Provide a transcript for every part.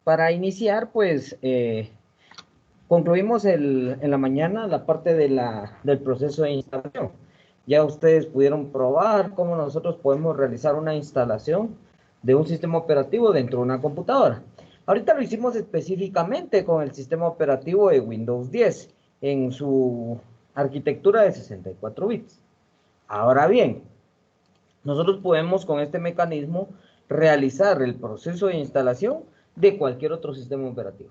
Para iniciar, pues, concluimos en la mañana la parte del proceso de instalación. Ya ustedes pudieron probar cómo nosotros podemos realizar una instalación de un sistema operativo dentro de una computadora. Ahorita lo hicimos específicamente con el sistema operativo de Windows 10 en su arquitectura de 64 bits. Ahora bien, nosotros podemos con este mecanismo realizar el proceso de instalación de cualquier otro sistema operativo.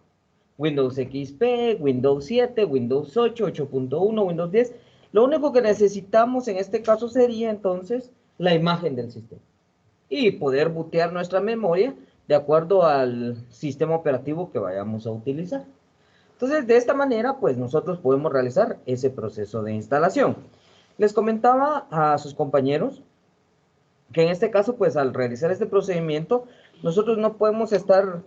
Windows XP, Windows 7, Windows 8, 8.1, Windows 10. Lo único que necesitamos en este caso sería entonces la imagen del sistema y poder bootear nuestra memoria de acuerdo al sistema operativo que vayamos a utilizar. Entonces, de esta manera, pues nosotros podemos realizar ese proceso de instalación. Les comentaba a sus compañeros que en este caso, pues al realizar este procedimiento, nosotros no podemos estar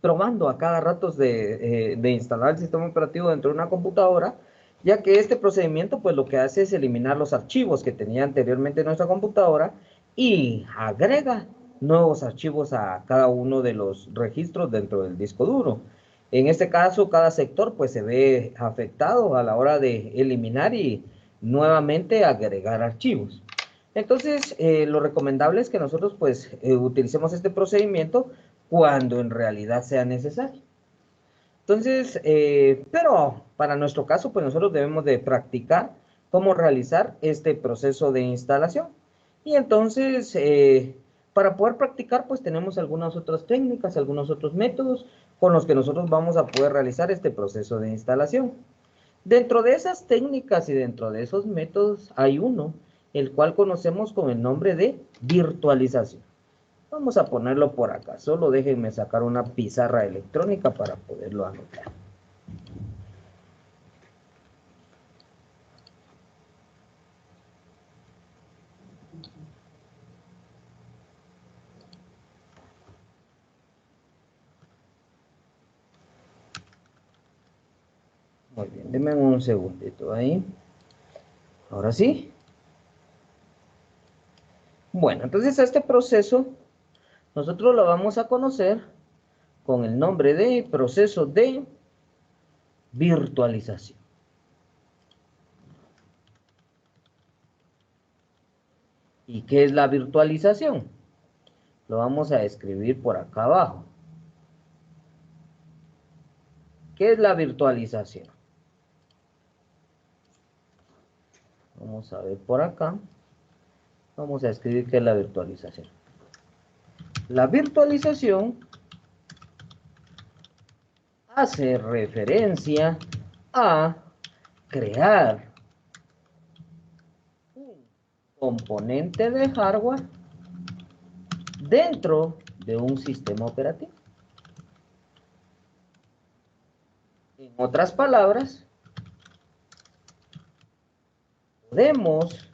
probando a cada rato de instalar el sistema operativo dentro de una computadora, ya que este procedimiento pues lo que hace es eliminar los archivos que tenía anteriormente nuestra computadora y agrega nuevos archivos a cada uno de los registros dentro del disco duro. En este caso, cada sector pues se ve afectado a la hora de eliminar y nuevamente agregar archivos. Entonces, lo recomendable es que nosotros pues utilicemos este procedimiento cuando en realidad sea necesario. Entonces, pero para nuestro caso, pues nosotros debemos de practicar cómo realizar este proceso de instalación. Y entonces, para poder practicar, pues tenemos algunas otras técnicas, algunos otros métodos con los que nosotros vamos a poder realizar este proceso de instalación. Dentro de esas técnicas y dentro de esos métodos hay uno, el cual conocemos con el nombre de virtualización. Vamos a ponerlo por acá. Solo déjenme sacar una pizarra electrónica para poderlo anotar. Muy bien, denme un segundito ahí. Ahora sí. Bueno, entonces a este proceso nosotros lo vamos a conocer con el nombre de proceso de virtualización. ¿Y qué es la virtualización? Lo vamos a escribir por acá abajo. ¿Qué es la virtualización? Vamos a ver por acá. Vamos a escribir qué es la virtualización. La virtualización hace referencia a crear un componente de hardware dentro de un sistema operativo. En otras palabras, podemos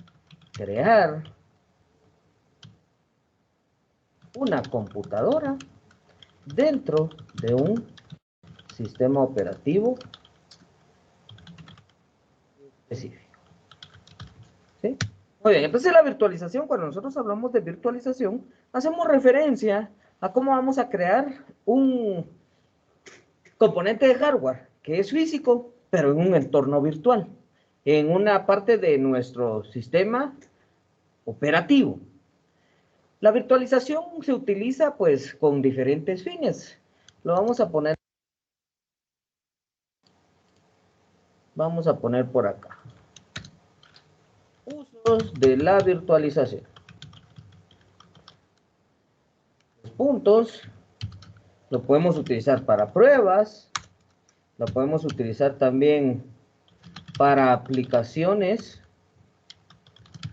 crear una computadora dentro de un sistema operativo específico. ¿Sí? Muy bien, entonces la virtualización, cuando nosotros hablamos de virtualización, hacemos referencia a cómo vamos a crear un componente de hardware que es físico, pero en un entorno virtual, en una parte de nuestro sistema operativo. La virtualización se utiliza pues con diferentes fines. Lo vamos a poner por acá. Usos de la virtualización. Los puntos lo podemos utilizar para pruebas, lo podemos utilizar también para aplicaciones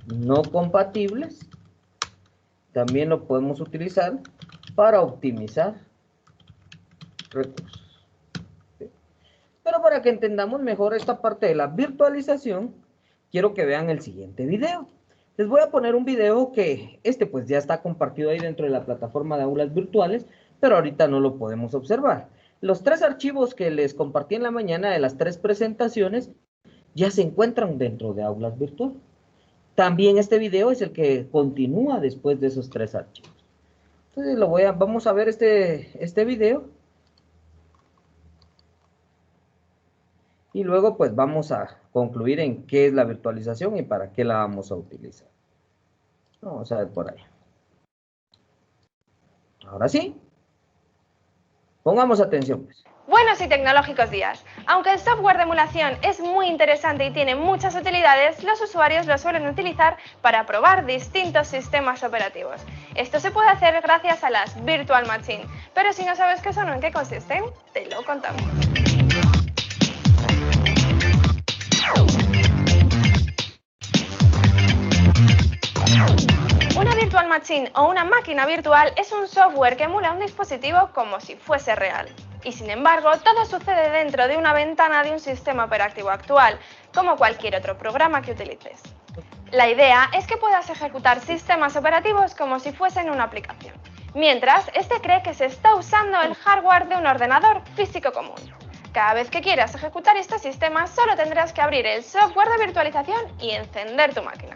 no compatibles, también lo podemos utilizar para optimizar recursos. ¿Sí? Pero para que entendamos mejor esta parte de la virtualización, quiero que vean el siguiente video. Les voy a poner un video que pues ya está compartido ahí dentro de la plataforma de aulas virtuales, pero ahorita no lo podemos observar. Los 3 archivos que les compartí en la mañana de las 3 presentaciones ya se encuentran dentro de aulas virtuales. También este video es el que continúa después de esos 3 archivos. Entonces vamos a ver este video. Y luego pues vamos a concluir en qué es la virtualización y para qué la vamos a utilizar. Vamos a ver por ahí. Ahora sí. Pongamos atención, pues. Buenos y tecnológicos días. Aunque el software de emulación es muy interesante y tiene muchas utilidades, los usuarios lo suelen utilizar para probar distintos sistemas operativos. Esto se puede hacer gracias a las Virtual Machine, pero si no sabes qué son o en qué consisten, te lo contamos. Una Virtual Machine o una máquina virtual es un software que emula un dispositivo como si fuese real. Y sin embargo, todo sucede dentro de una ventana de un sistema operativo actual, como cualquier otro programa que utilices. La idea es que puedas ejecutar sistemas operativos como si fuesen una aplicación, mientras este cree que se está usando el hardware de un ordenador físico común. Cada vez que quieras ejecutar este sistema, solo tendrás que abrir el software de virtualización y encender tu máquina.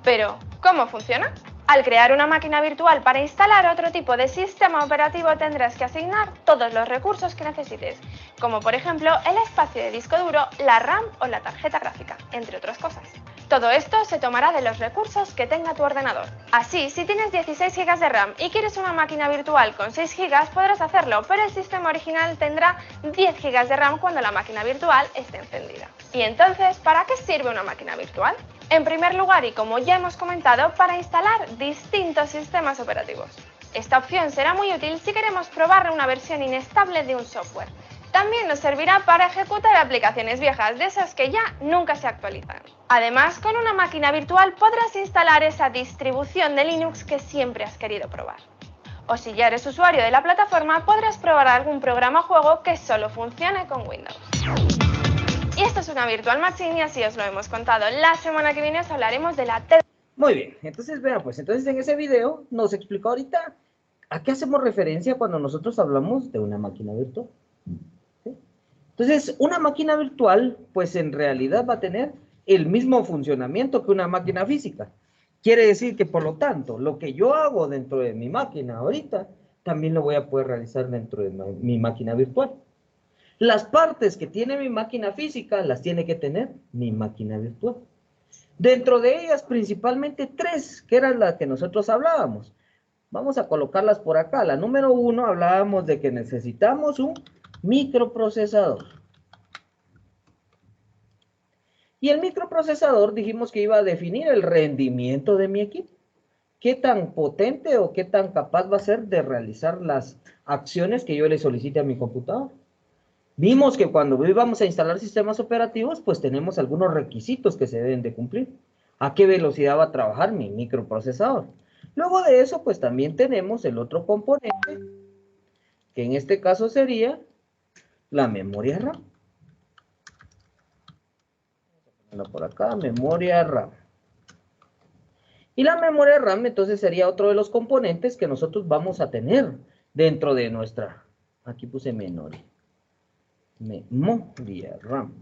Pero, ¿cómo funciona? Al crear una máquina virtual para instalar otro tipo de sistema operativo tendrás que asignar todos los recursos que necesites, como por ejemplo el espacio de disco duro, la RAM o la tarjeta gráfica, entre otras cosas. Todo esto se tomará de los recursos que tenga tu ordenador. Así, si tienes 16 GB de RAM y quieres una máquina virtual con 6 GB, podrás hacerlo, pero el sistema original tendrá 10 GB de RAM cuando la máquina virtual esté encendida. ¿Y entonces, para qué sirve una máquina virtual? En primer lugar, y como ya hemos comentado, para instalar distintos sistemas operativos. Esta opción será muy útil si queremos probar una versión inestable de un software. También nos servirá para ejecutar aplicaciones viejas, de esas que ya nunca se actualizan. Además, con una máquina virtual podrás instalar esa distribución de Linux que siempre has querido probar. O si ya eres usuario de la plataforma, podrás probar algún programa o juego que solo funcione con Windows. Y esto es una Virtual Machine y así os lo hemos contado. La semana que viene os hablaremos de la... Muy bien, entonces vean, pues entonces en ese video nos explicó ahorita a qué hacemos referencia cuando nosotros hablamos de una máquina virtual. ¿Sí? Entonces, una máquina virtual, pues en realidad va a tener el mismo funcionamiento que una máquina física. Quiere decir que, por lo tanto, lo que yo hago dentro de mi máquina ahorita, también lo voy a poder realizar dentro de mi máquina virtual. Las partes que tiene mi máquina física las tiene que tener mi máquina virtual. Dentro de ellas, principalmente 3, que eran las que nosotros hablábamos. Vamos a colocarlas por acá. La número 1, hablábamos de que necesitamos un microprocesador. Y el microprocesador dijimos que iba a definir el rendimiento de mi equipo. Qué tan potente o qué tan capaz va a ser de realizar las acciones que yo le solicite a mi computador. Vimos que cuando vamos a instalar sistemas operativos, pues tenemos algunos requisitos que se deben de cumplir. ¿A qué velocidad va a trabajar mi microprocesador? Luego de eso, pues también tenemos el otro componente, que en este caso sería la memoria RAM. Por acá, memoria RAM. Y la memoria RAM, entonces, sería otro de los componentes que nosotros vamos a tener dentro de nuestra... Aquí puse memoria. Memoria RAM.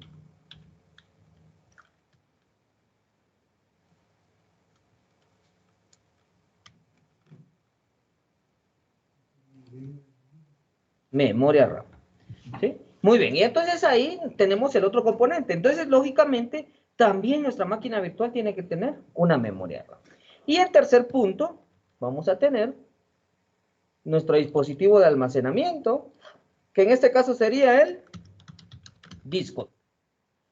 Memoria RAM. ¿Sí? Muy bien, y entonces ahí tenemos el otro componente. Entonces, lógicamente, también nuestra máquina virtual tiene que tener una memoria RAM. Y en tercer punto, vamos a tener nuestro dispositivo de almacenamiento, que en este caso sería el disco.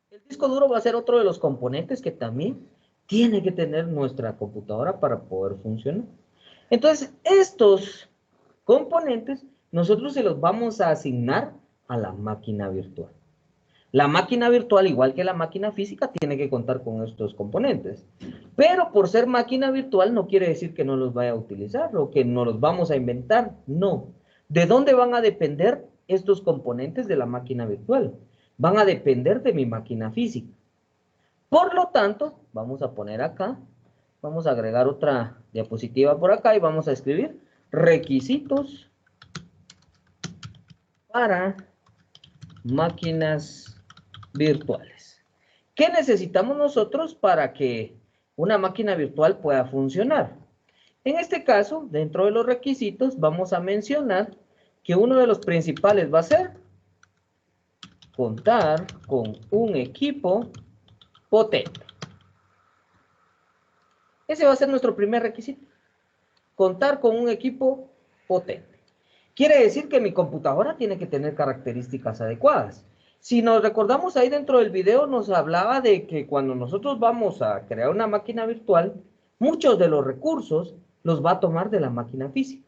El disco duro va a ser otro de los componentes que también tiene que tener nuestra computadora para poder funcionar. Entonces, estos componentes nosotros se los vamos a asignar a la máquina virtual. La máquina virtual, igual que la máquina física, tiene que contar con estos componentes. Pero por ser máquina virtual no quiere decir que no los vaya a utilizar o que no los vamos a inventar. No. ¿De dónde van a depender estos componentes de la máquina virtual? Van a depender de mi máquina física. Por lo tanto, vamos a poner acá, vamos a agregar otra diapositiva por acá y vamos a escribir requisitos para máquinas virtuales. ¿Qué necesitamos nosotros para que una máquina virtual pueda funcionar? En este caso, dentro de los requisitos, vamos a mencionar que uno de los principales va a ser contar con un equipo potente. Ese va a ser nuestro primer requisito. Contar con un equipo potente. Quiere decir que mi computadora tiene que tener características adecuadas. Si nos recordamos ahí dentro del video, nos hablaba de que cuando nosotros vamos a crear una máquina virtual, muchos de los recursos los va a tomar de la máquina física.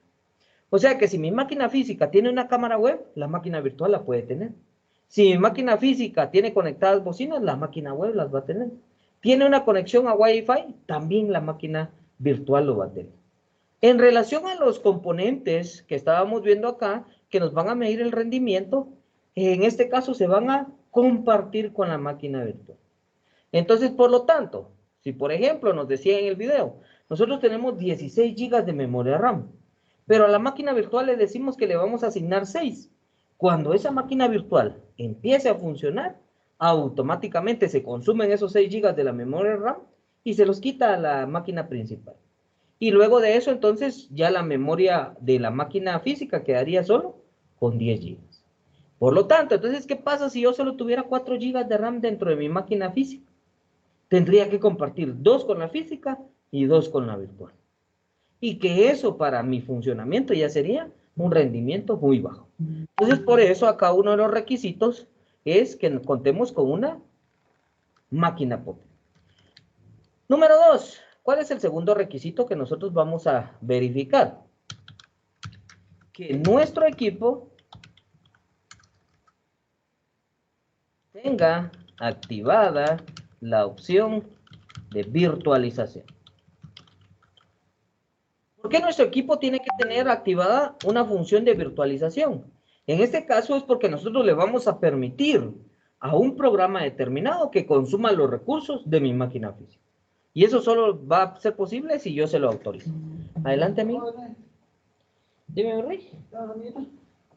O sea que si mi máquina física tiene una cámara web, la máquina virtual la puede tener. Si mi máquina física tiene conectadas bocinas, la máquina web las va a tener. Tiene una conexión a Wi-Fi, también la máquina virtual lo va a tener. En relación a los componentes que estábamos viendo acá, que nos van a medir el rendimiento, en este caso se van a compartir con la máquina virtual. Entonces, por lo tanto, si por ejemplo nos decía en el video, nosotros tenemos 16 GB de memoria RAM, pero a la máquina virtual le decimos que le vamos a asignar 6. Cuando esa máquina virtual empiece a funcionar, automáticamente se consumen esos 6 GB de la memoria RAM y se los quita a la máquina principal. Y luego de eso, entonces, ya la memoria de la máquina física quedaría solo con 10 GB. Por lo tanto, entonces, ¿qué pasa si yo solo tuviera 4 GB de RAM dentro de mi máquina física? Tendría que compartir 2 con la física y 2 con la virtual. Y que eso para mi funcionamiento ya sería un rendimiento muy bajo. Entonces, por eso acá uno de los requisitos es que contemos con una máquina potente. Número 2, ¿cuál es el segundo requisito que nosotros vamos a verificar? Que nuestro equipo tenga activada la opción de virtualización. ¿Por qué nuestro equipo tiene que tener activada una función de virtualización? En este caso es porque nosotros le vamos a permitir a un programa determinado que consuma los recursos de mi máquina física. Y eso solo va a ser posible si yo se lo autorizo. Adelante, amigo. Dime, Rey.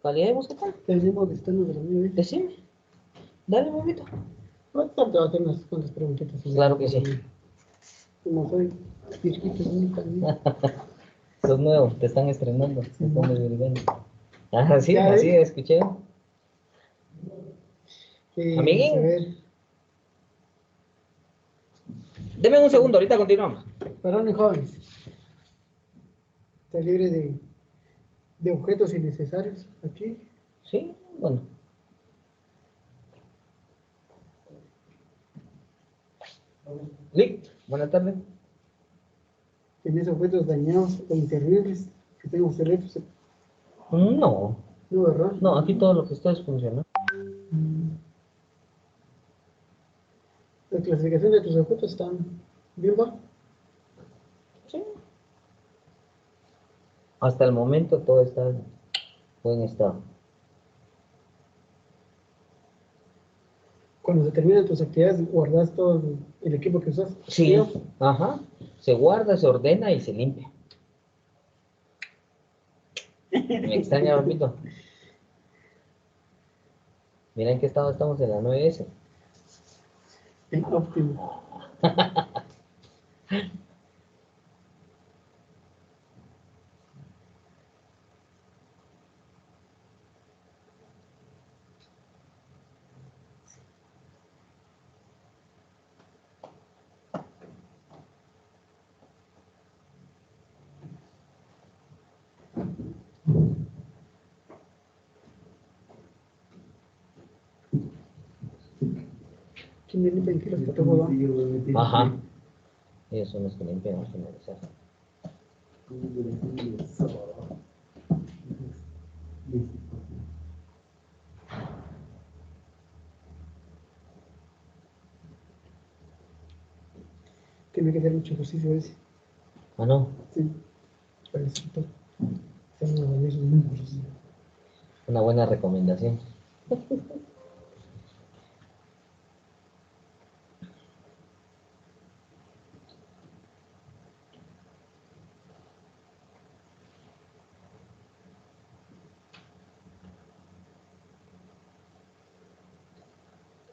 ¿Calidad de búsqueda? Tenemos destinos de la vida. Decime. Dale, mamito. Ahorita te voy a hacer unas cuantas preguntitas. Claro que sí. Como soy chiquito, nunca. Los nuevos, te están estrenando. Se están desvirgando. Ah, sí, Ya, así escuché. Amiguín. A ver, Deme un segundo, ahorita continuamos. varones jóvenes. Está libre de objetos innecesarios aquí. Sí, bueno. Lick, buenas tardes. ¿Tienes objetos dañados o intervenibles que tengan obsoletos? No, No, ¿verdad? no, aquí todo lo que está es funcional. La clasificación de tus objetos está bien baja. Sí. Hasta el momento todo está en buen estado. Cuando se terminan tus actividades, guardas todo el equipo que usas. Sí, ajá. Se guarda, se ordena y se limpia. Me extraña, papito. Mira en qué estado estamos en la 9S. En óptimo. ¿Quién viene tranquilo hasta todo? Ajá. Ellos son los que limpian al finalizar. Tiene que hacer mucho ejercicio ese. Ah, no. Sí. Para el sector. Son unos organismos muy duros. Una buena recomendación.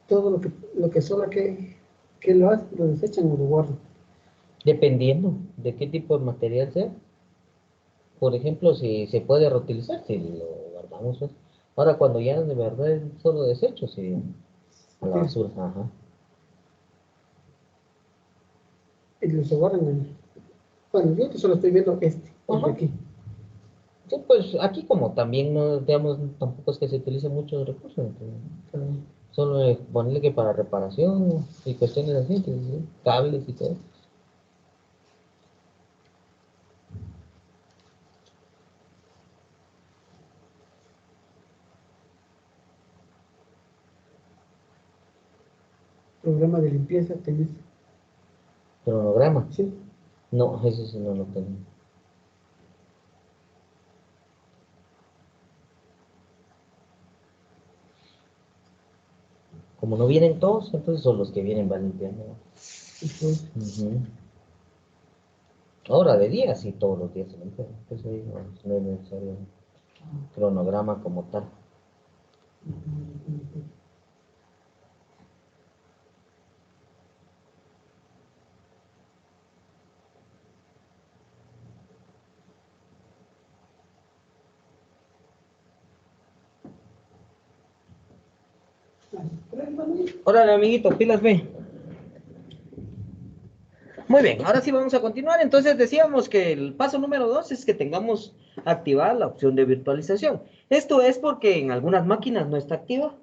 Todo lo que sobra, que lo hacen, lo desechan o lo guardan. Dependiendo de qué tipo de material sea. por ejemplo, si se puede reutilizar, si lo guardamos, pues. Ahora, cuando ya de verdad es solo desecho, sí, a la basura, ajá. Y los se guardan en... Bueno, yo que solo estoy viendo el de Ajá. aquí. Sí, pues aquí como también no, digamos, tampoco es que se utilice muchos recursos, entonces, solo ponerle que para reparación y cuestiones así, que sí, cables y todo. Programa de limpieza tenés. Cronograma, Sí. no, eso sí no lo tengo. Como no vienen todos, entonces son los que vienen van limpiando. Entonces, Ujú. Ahora de día, sí, todos los días se limpia. Entonces ahí no es necesario un cronograma como tal. Órale, amiguito, pilas, ve. Muy bien, ahora sí vamos a continuar. Entonces decíamos que el paso número 2 es que tengamos activada la opción de virtualización. Esto es porque en algunas máquinas no está activa.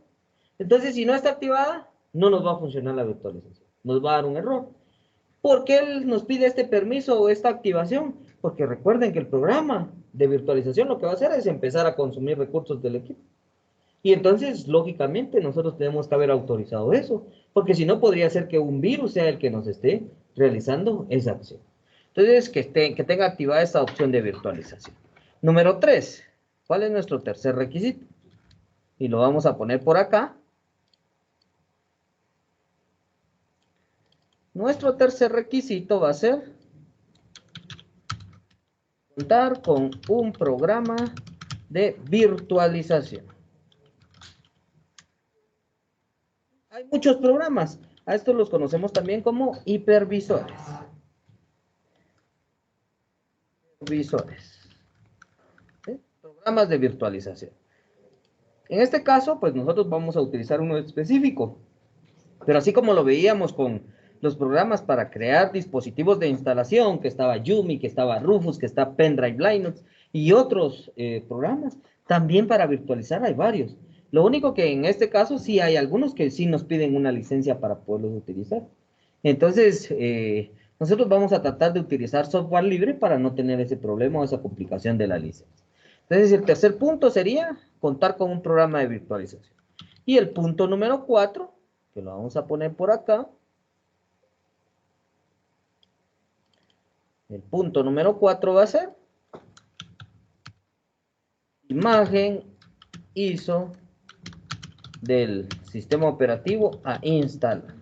Entonces, si no está activada, no nos va a funcionar la virtualización. Nos va a dar un error. ¿Por qué él nos pide este permiso o esta activación? Porque recuerden que el programa de virtualización lo que va a hacer es empezar a consumir recursos del equipo. Y entonces, lógicamente, nosotros tenemos que haber autorizado eso, porque si no, podría ser que un virus sea el que nos esté realizando esa acción. Entonces, que tenga activada esta opción de virtualización. Número 3, ¿cuál es nuestro tercer requisito? Y lo vamos a poner por acá. Nuestro tercer requisito va a ser contar con un programa de virtualización. Hay muchos programas. A estos los conocemos también como hipervisores. ¿Sí? Programas de virtualización. En este caso, pues nosotros vamos a utilizar uno específico. Pero así como lo veíamos con los programas para crear dispositivos de instalación, que estaba Yumi, que estaba Rufus, que está Pendrive Linux y otros programas, también para virtualizar hay varios. Lo único que en este caso sí hay algunos que sí nos piden una licencia para poderlos utilizar. Entonces, nosotros vamos a tratar de utilizar software libre para no tener ese problema o esa complicación de la licencia. Entonces, el tercer punto sería contar con un programa de virtualización. Y el punto número 4, que lo vamos a poner por acá. El punto número 4 va a ser imagen ISO del sistema operativo a instalar.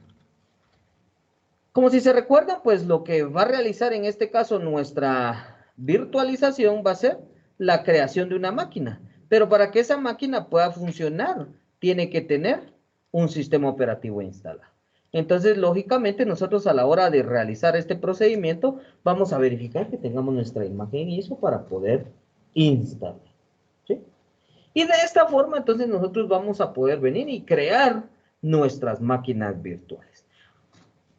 Como si se recuerdan, pues lo que va a realizar en este caso nuestra virtualización va a ser la creación de una máquina. Pero para que esa máquina pueda funcionar, tiene que tener un sistema operativo instalado. Entonces, lógicamente, nosotros a la hora de realizar este procedimiento, vamos a verificar que tengamos nuestra imagen ISO para poder instalar. ¿Sí? Y de esta forma, entonces, nosotros vamos a poder venir y crear nuestras máquinas virtuales.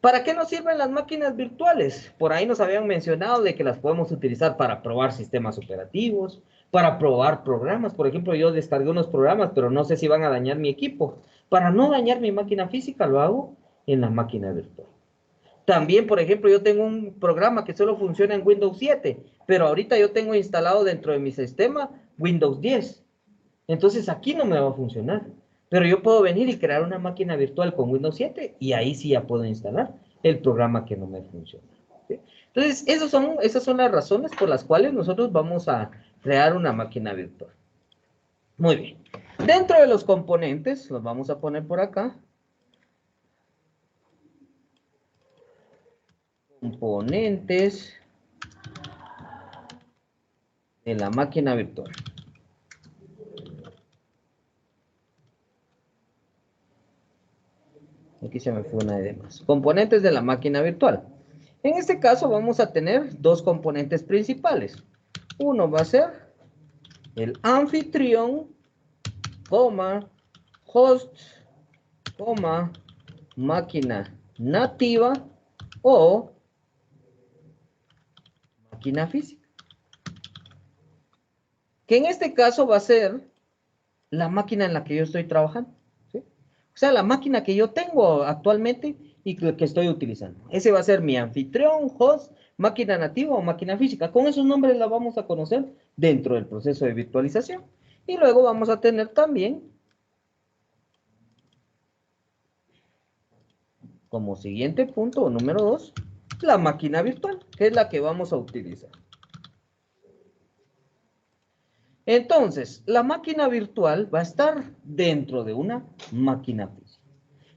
¿Para qué nos sirven las máquinas virtuales? Por ahí nos habían mencionado de que las podemos utilizar para probar sistemas operativos, para probar programas. Por ejemplo, yo descargué unos programas, pero no sé si van a dañar mi equipo. Para no dañar mi máquina física, lo hago en la máquina virtual. También, por ejemplo, yo tengo un programa que solo funciona en Windows 7, pero ahorita yo tengo instalado dentro de mi sistema Windows 10. Entonces aquí no me va a funcionar. Pero yo puedo venir y crear una máquina virtual con Windows 7 y ahí sí ya puedo instalar el programa que no me funciona. ¿Sí? Entonces, esas son las razones por las cuales nosotros vamos a crear una máquina virtual. Muy bien. Dentro de los componentes, los vamos a poner por acá. Componentes de la máquina virtual. Aquí se me fue una de más. Componentes de la máquina virtual. En este caso vamos a tener dos componentes principales. Uno va a ser el anfitrión, coma, host, coma, máquina nativa o máquina física. Que en este caso va a ser la máquina en la que yo estoy trabajando, ¿sí? O sea, la máquina que yo tengo actualmente y que estoy utilizando. Ese va a ser mi anfitrión, host, máquina nativa o máquina física. Con esos nombres la vamos a conocer dentro del proceso de virtualización. Y luego vamos a tener también, como siguiente punto o número 2, la máquina virtual, que es la que vamos a utilizar. Entonces, la máquina virtual va a estar dentro de una máquina física.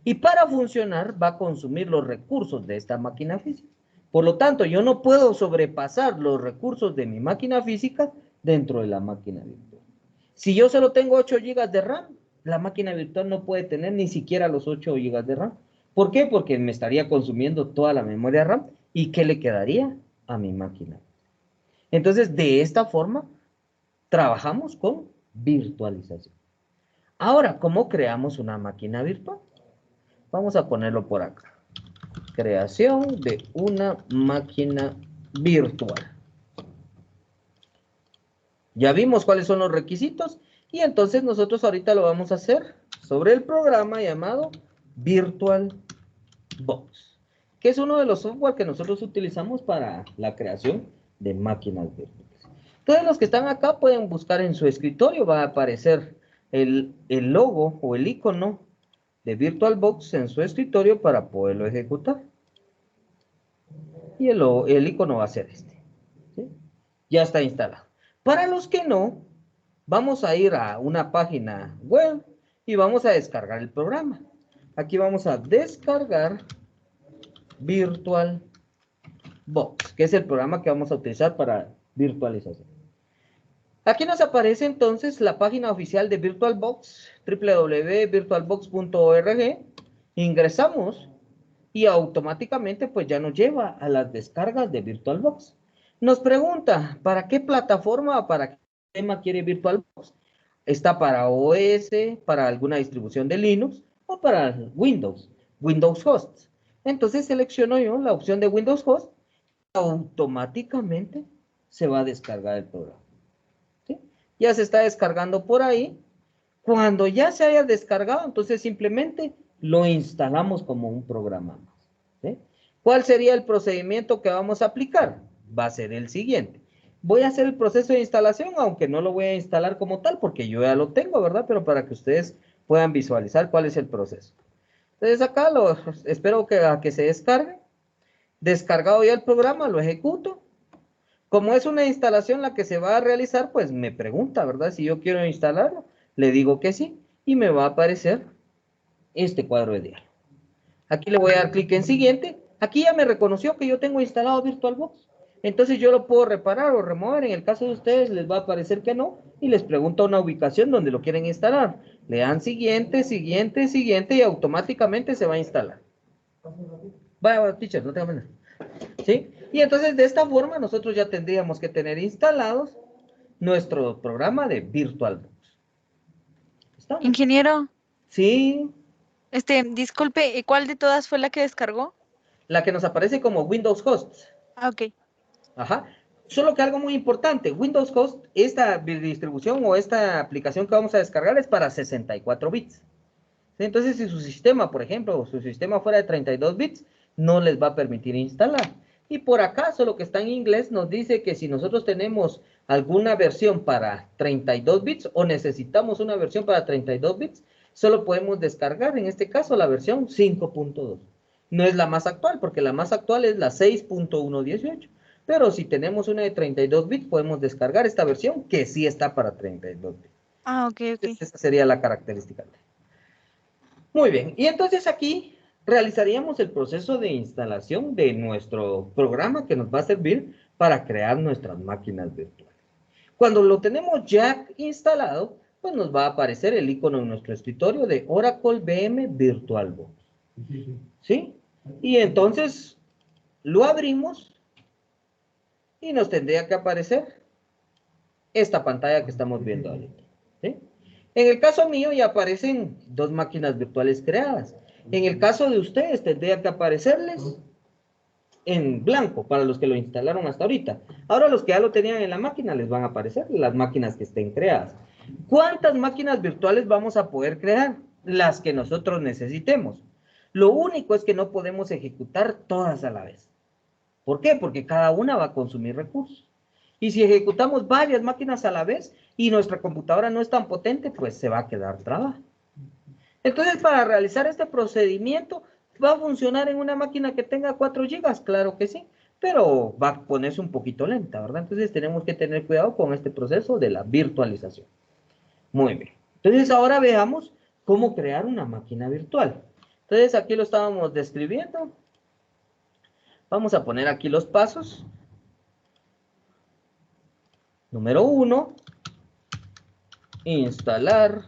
Y para funcionar va a consumir los recursos de esta máquina física. Por lo tanto, yo no puedo sobrepasar los recursos de mi máquina física dentro de la máquina virtual. Si yo solo tengo 8 GB de RAM, la máquina virtual no puede tener ni siquiera los 8 GB de RAM. ¿Por qué? Porque me estaría consumiendo toda la memoria RAM. ¿Y qué le quedaría a mi máquina? Entonces, de esta forma, trabajamos con virtualización. Ahora, ¿cómo creamos una máquina virtual? Vamos a ponerlo por acá. Creación de una máquina virtual. Ya vimos cuáles son los requisitos y entonces nosotros ahorita lo vamos a hacer sobre el programa llamado VirtualBox, que es uno de los software que nosotros utilizamos para la creación de máquinas virtuales. Todos los que están acá pueden buscar en su escritorio, va a aparecer el logo o el icono de VirtualBox en su escritorio para poderlo ejecutar. Y el icono va a ser este, ¿sí? Ya está instalado. Para los que no, vamos a ir a una página web y vamos a descargar el programa. Aquí vamos a descargar VirtualBox, que es el programa que vamos a utilizar para virtualización. Aquí nos aparece entonces la página oficial de VirtualBox, www.virtualbox.org. Ingresamos y automáticamente pues ya nos lleva a las descargas de VirtualBox. Nos pregunta, ¿para qué plataforma o para qué tema quiere VirtualBox? Está para OS, para alguna distribución de Linux o para Windows Host. Entonces selecciono yo la opción de Windows Host, automáticamente se va a descargar el programa. ¿Sí? Ya se está descargando por ahí. Cuando ya se haya descargado, entonces simplemente lo instalamos como un programa más. ¿Sí? ¿Cuál sería el procedimiento que vamos a aplicar? Va a ser el siguiente. Voy a hacer el proceso de instalación, aunque no lo voy a instalar como tal, porque yo ya lo tengo, ¿verdad? Pero para que ustedes puedan visualizar cuál es el proceso. Entonces acá espero a que se descargue. Descargado ya el programa, lo ejecuto. Como es una instalación la que se va a realizar, pues me pregunta, ¿verdad? Si yo quiero instalarlo, le digo que sí, y me va a aparecer este cuadro de diálogo. Aquí le voy a dar clic en siguiente. Aquí ya me reconoció que yo tengo instalado VirtualBox. Entonces yo lo puedo reparar o remover. En el caso de ustedes les va a aparecer que no. Y les pregunta una ubicación donde lo quieren instalar. Le dan siguiente, siguiente, siguiente y automáticamente se va a instalar. Vaya, teacher, no tenga pena. ¿Sí? Y entonces de esta forma nosotros ya tendríamos que tener instalados nuestro programa de VirtualBox. ¿Estamos? Ingeniero, Sí, disculpe, ¿cuál de todas fue la que descargó? la que nos aparece como Windows Host. Ah, ok. Ajá. Solo que algo muy importante, Windows Host, esta distribución o esta aplicación que vamos a descargar es para 64 bits. Entonces, si su sistema, por ejemplo, su sistema fuera de 32 bits, no les va a permitir instalar. Y por acá, solo que está en inglés, nos dice que si nosotros tenemos alguna versión para 32 bits o necesitamos una versión para 32 bits, solo podemos descargar, en este caso, la versión 5.2. No es la más actual, porque la más actual es la 6.118. Pero si tenemos una de 32 bits, podemos descargar esta versión que sí está para 32 bits. Ah, ok, ok. Esa sería la característica. Muy bien, y entonces aquí realizaríamos el proceso de instalación de nuestro programa que nos va a servir para crear nuestras máquinas virtuales. Cuando lo tenemos ya instalado, pues nos va a aparecer el icono en nuestro escritorio de Oracle VM VirtualBox. ¿Sí? Y entonces lo abrimos y nos tendría que aparecer esta pantalla que estamos viendo ahorita. ¿Sí? En el caso mío ya aparecen 2 máquinas virtuales creadas. En el caso de ustedes tendría que aparecerles en blanco para los que lo instalaron hasta ahorita. Ahora los que ya lo tenían en la máquina les van a aparecer las máquinas que estén creadas. ¿Cuántas máquinas virtuales vamos a poder crear? Las que nosotros necesitemos. Lo único es que no podemos ejecutar todas a la vez. ¿Por qué? Porque cada una va a consumir recursos. Y si ejecutamos varias máquinas a la vez y nuestra computadora no es tan potente, pues se va a quedar trabada. Entonces, para realizar este procedimiento, ¿va a funcionar en una máquina que tenga 4 GB? Claro que sí, pero va a ponerse un poquito lenta, ¿verdad? Entonces, tenemos que tener cuidado con este proceso de la virtualización. Muy bien. Entonces, ahora veamos cómo crear una máquina virtual. Entonces, aquí lo estábamos describiendo. Vamos a poner aquí los pasos. Número 1, instalar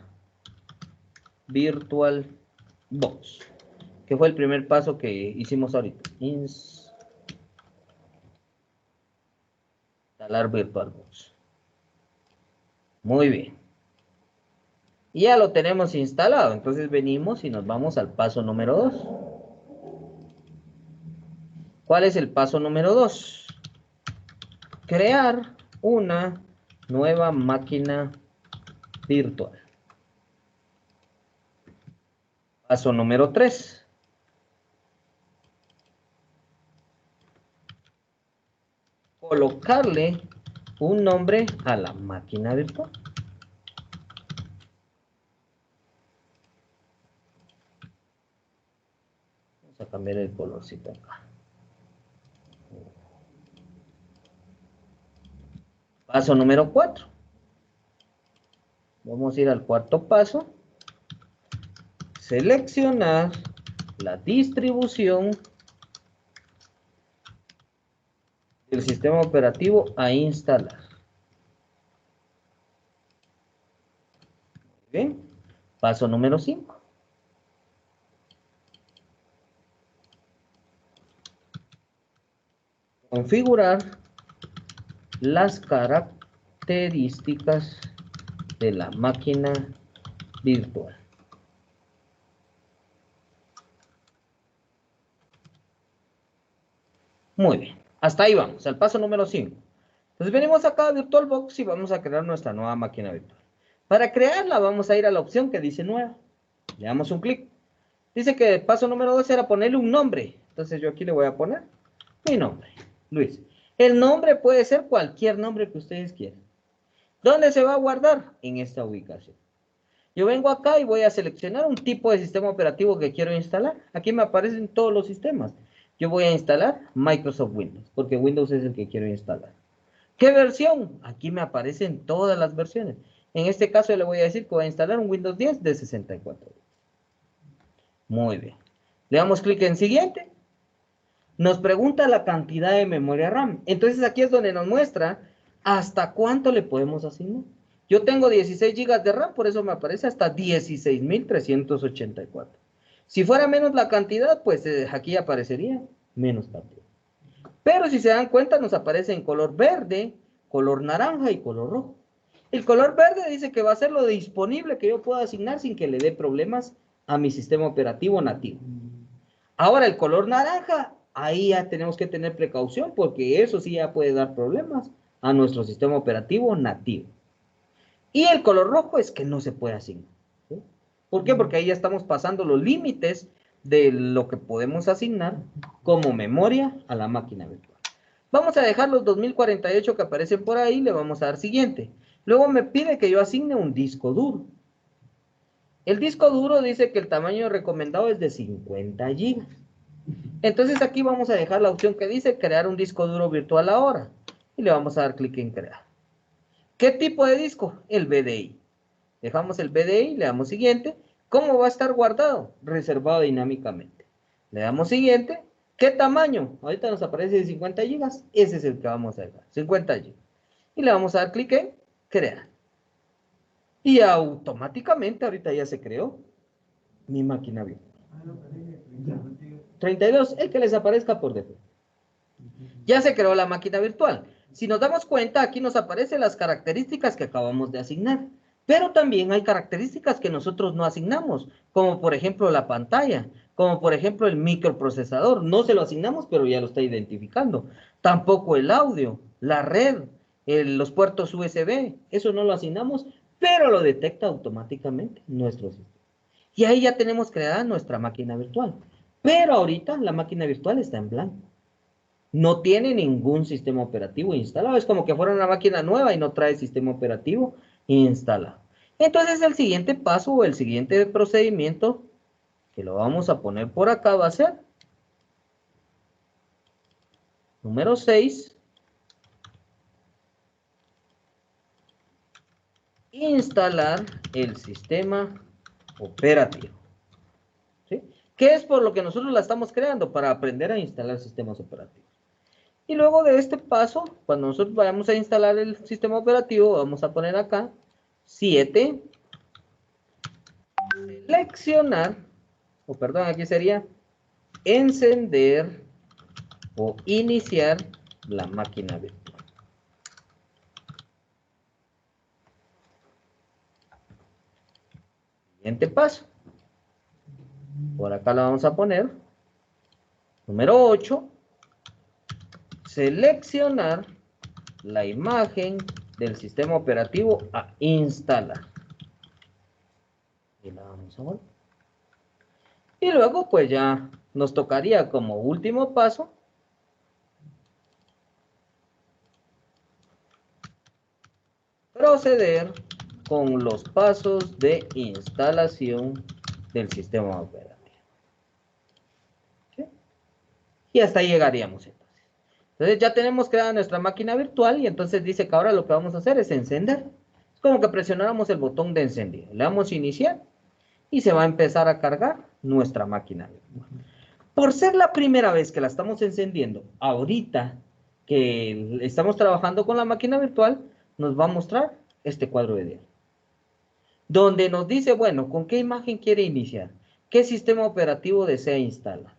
VirtualBox, que fue el primer paso que hicimos ahorita. Instalar VirtualBox. Muy bien. Y ya lo tenemos instalado. Entonces venimos y nos vamos al paso número 2. ¿Cuál es el paso número 2? Crear una nueva máquina virtual. Paso número 3. Colocarle un nombre a la máquina virtual. Vamos a cambiar el colorcito acá. Paso número 4. Vamos a ir al cuarto paso. Seleccionar la distribución del sistema operativo a instalar. Bien. Paso número 5. Configurar las características de la máquina virtual. Muy bien, hasta ahí vamos, al paso número 5. Entonces venimos acá a VirtualBox y vamos a crear nuestra nueva máquina virtual. Para crearla vamos a ir a la opción que dice nueva. Le damos un clic. Dice que el paso número 2 era ponerle un nombre. Entonces yo aquí le voy a poner mi nombre, Luis. El nombre puede ser cualquier nombre que ustedes quieran. ¿Dónde se va a guardar? En esta ubicación. Yo vengo acá y voy a seleccionar un tipo de sistema operativo que quiero instalar. Aquí me aparecen todos los sistemas. Yo voy a instalar Microsoft Windows, porque Windows es el que quiero instalar. ¿Qué versión? Aquí me aparecen todas las versiones. En este caso le voy a decir que voy a instalar un Windows 10 de 64. Muy bien. Le damos clic en siguiente. Nos pregunta la cantidad de memoria RAM. Entonces aquí es donde nos muestra hasta cuánto le podemos asignar. Yo tengo 16 GB de RAM, por eso me aparece hasta 16.384. Si fuera menos la cantidad, pues aquí aparecería menos cantidad. Pero si se dan cuenta, nos aparece en color verde, color naranja y color rojo. El color verde dice que va a ser lo disponible que yo pueda asignar sin que le dé problemas a mi sistema operativo nativo. Ahora el color naranja, ahí ya tenemos que tener precaución porque eso sí ya puede dar problemas a nuestro sistema operativo nativo. Y el color rojo es que no se puede asignar. ¿Sí? ¿Por qué? Porque ahí ya estamos pasando los límites de lo que podemos asignar como memoria a la máquina virtual. Vamos a dejar los 2048 que aparecen por ahí, le vamos a dar siguiente. Luego me pide que yo asigne un disco duro. El disco duro dice que el tamaño recomendado es de 50 GB. Entonces aquí vamos a dejar la opción que dice crear un disco duro virtual ahora. Y le vamos a dar clic en crear. ¿Qué tipo de disco? El VDI. Dejamos el VDI, le damos siguiente. ¿Cómo va a estar guardado? Reservado dinámicamente. Le damos siguiente. ¿Qué tamaño? Ahorita nos aparece de 50 GB. Ese es el que vamos a dejar, 50 GB. Y le vamos a dar clic en crear. Y automáticamente ahorita ya se creó mi máquina virtual. 32, el que les aparezca por defecto. Ya se creó la máquina virtual. Si nos damos cuenta, aquí nos aparecen las características que acabamos de asignar. Pero también hay características que nosotros no asignamos, como por ejemplo la pantalla, como por ejemplo el microprocesador. No se lo asignamos, pero ya lo está identificando. Tampoco el audio, la red, los puertos USB, eso no lo asignamos, pero lo detecta automáticamente nuestro sistema. Y ahí ya tenemos creada nuestra máquina virtual. Pero ahorita la máquina virtual está en blanco. No tiene ningún sistema operativo instalado. Es como que fuera una máquina nueva y no trae sistema operativo instalado. Entonces el siguiente paso o el siguiente procedimiento que lo vamos a poner por acá va a ser número 6. Instalar el sistema operativo. ¿Sí? ¿Qué es por lo que nosotros la estamos creando? Para aprender a instalar sistemas operativos. Y luego de este paso, cuando nosotros vayamos a instalar el sistema operativo, vamos a poner acá 7. Seleccionar, o perdón, aquí sería encender o iniciar la máquina virtual. Siguiente paso. Por acá la vamos a poner. Número 8. Seleccionar la imagen del sistema operativo a instalar. Y la vamos a volver. Y luego pues ya nos tocaría como último paso proceder con los pasos de instalación del sistema operativo. ¿Sí? Y hasta ahí llegaríamos entonces. Entonces ya tenemos creada nuestra máquina virtual y entonces dice que ahora lo que vamos a hacer es encender. Es como que presionáramos el botón de encendido. Le damos iniciar y se va a empezar a cargar nuestra máquina virtual. Por ser la primera vez que la estamos encendiendo, ahorita que estamos trabajando con la máquina virtual, nos va a mostrar este cuadro de diálogo, donde nos dice, bueno, ¿con qué imagen quiere iniciar? ¿Qué sistema operativo desea instalar?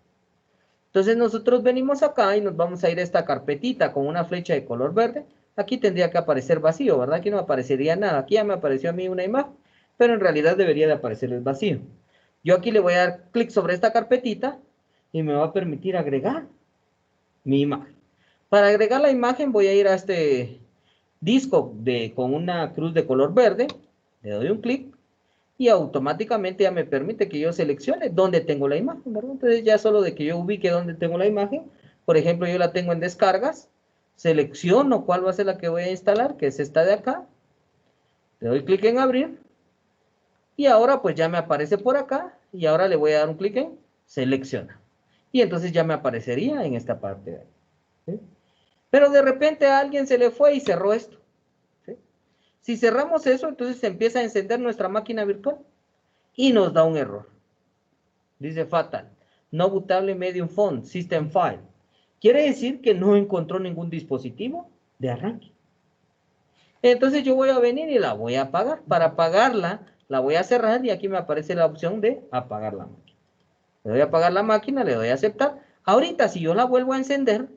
Entonces nosotros venimos acá y nos vamos a ir a esta carpetita con una flecha de color verde. Aquí tendría que aparecer vacío, ¿verdad? Aquí no aparecería nada. Aquí ya me apareció a mí una imagen, pero en realidad debería de aparecer el vacío. Yo aquí le voy a dar clic sobre esta carpetita y me va a permitir agregar mi imagen. Para agregar la imagen voy a ir a este disco con una cruz de color verde, le doy un clic y automáticamente ya me permite que yo seleccione dónde tengo la imagen, ¿verdad? Entonces ya solo de que yo ubique dónde tengo la imagen, por ejemplo yo la tengo en descargas, selecciono cuál va a ser la que voy a instalar, que es esta de acá, le doy clic en abrir y ahora pues ya me aparece por acá y ahora le voy a dar un clic en selecciona y entonces ya me aparecería en esta parte de ahí, ¿sí? Pero de repente a alguien se le fue y cerró esto. ¿Sí? Si cerramos eso, entonces se empieza a encender nuestra máquina virtual y nos da un error. Dice fatal, no bootable medium phone, system file. Quiere decir que no encontró ningún dispositivo de arranque. Entonces yo voy a venir y la voy a apagar. Para apagarla, la voy a cerrar y aquí me aparece la opción de apagar la máquina. Le doy a apagar la máquina, le doy a aceptar. Ahorita si yo la vuelvo a encender,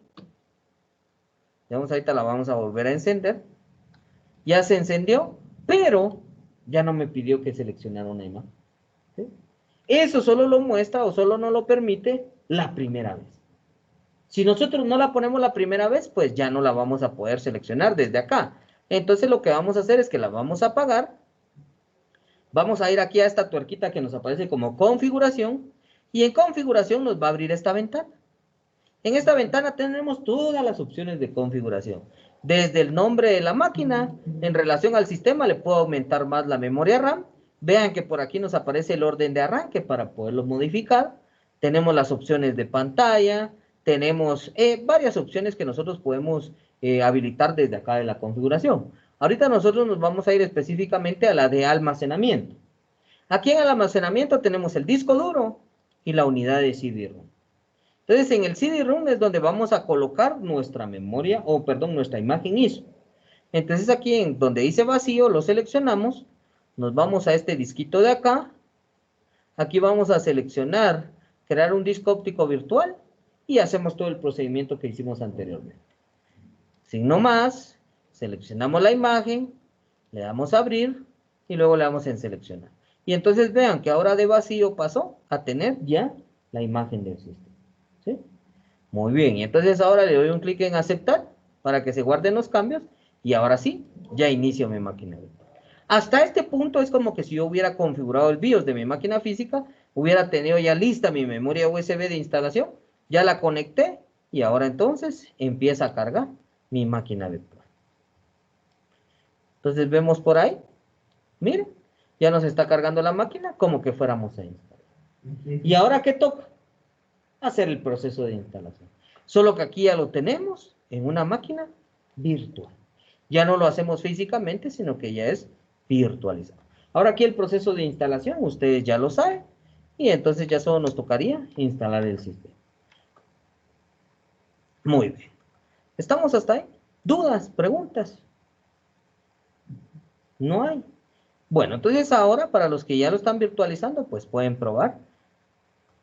ahorita la vamos a volver a encender. Ya se encendió, pero ya no me pidió que seleccionara una imagen. ¿Sí? Eso solo lo muestra o solo nos lo permite la primera vez. Si nosotros no la ponemos la primera vez, pues ya no la vamos a poder seleccionar desde acá. Entonces lo que vamos a hacer es que la vamos a apagar. Vamos a ir aquí a esta tuerquita que nos aparece como configuración. Y en configuración nos va a abrir esta ventana. En esta ventana tenemos todas las opciones de configuración. Desde el nombre de la máquina, en relación al sistema, le puedo aumentar más la memoria RAM. Vean que por aquí nos aparece el orden de arranque para poderlo modificar. Tenemos las opciones de pantalla. Tenemos varias opciones que nosotros podemos habilitar desde acá de la configuración. Ahorita nosotros nos vamos a ir específicamente a la de almacenamiento. Aquí en el almacenamiento tenemos el disco duro y la unidad de CD-ROM. Entonces, en el CD-ROM es donde vamos a colocar nuestra memoria, nuestra imagen ISO. Entonces, aquí en donde dice vacío, lo seleccionamos. Nos vamos a este disquito de acá. Aquí vamos a seleccionar, crear un disco óptico virtual y hacemos todo el procedimiento que hicimos anteriormente. Signo más, seleccionamos la imagen, le damos a abrir y luego le damos en seleccionar. Y entonces vean que ahora de vacío pasó a tener ya la imagen del sistema. ¿Sí? Muy bien, y entonces ahora le doy un clic en aceptar para que se guarden los cambios y ahora sí, ya inicio mi máquina virtual. Hasta este punto es como que si yo hubiera configurado el BIOS de mi máquina física, hubiera tenido ya lista mi memoria USB de instalación, ya la conecté y ahora entonces empieza a cargar mi máquina virtual. Entonces vemos por ahí, miren, ya nos está cargando la máquina como que fuéramos a instalar. ¿Y ahora qué toca? Hacer el proceso de instalación. Solo que aquí ya lo tenemos en una máquina virtual. Ya no lo hacemos físicamente, sino que ya es virtualizado. Ahora aquí el proceso de instalación, ustedes ya lo saben, y entonces ya solo nos tocaría instalar el sistema. Muy bien. ¿Estamos hasta ahí? ¿Dudas? ¿Preguntas? No hay. Bueno, entonces ahora para los que ya lo están virtualizando, pues pueden probar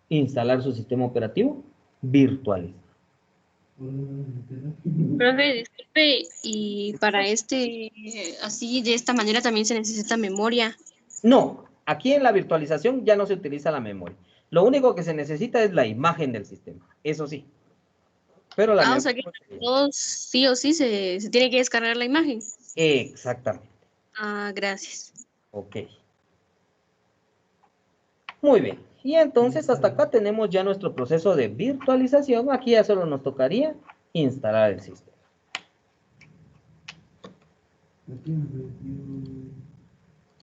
instalar su sistema operativo virtualizado. Profe, disculpe, y para así de esta manera también se necesita memoria. No, aquí en la virtualización ya no se utiliza la memoria. Lo único que se necesita es la imagen del sistema, eso sí. Pero la O sea que todos sí o sí se tiene que descargar la imagen. Exactamente. Ah, gracias. Ok. Muy bien. Y entonces hasta acá tenemos ya nuestro proceso de virtualización. Aquí ya solo nos tocaría instalar el sistema.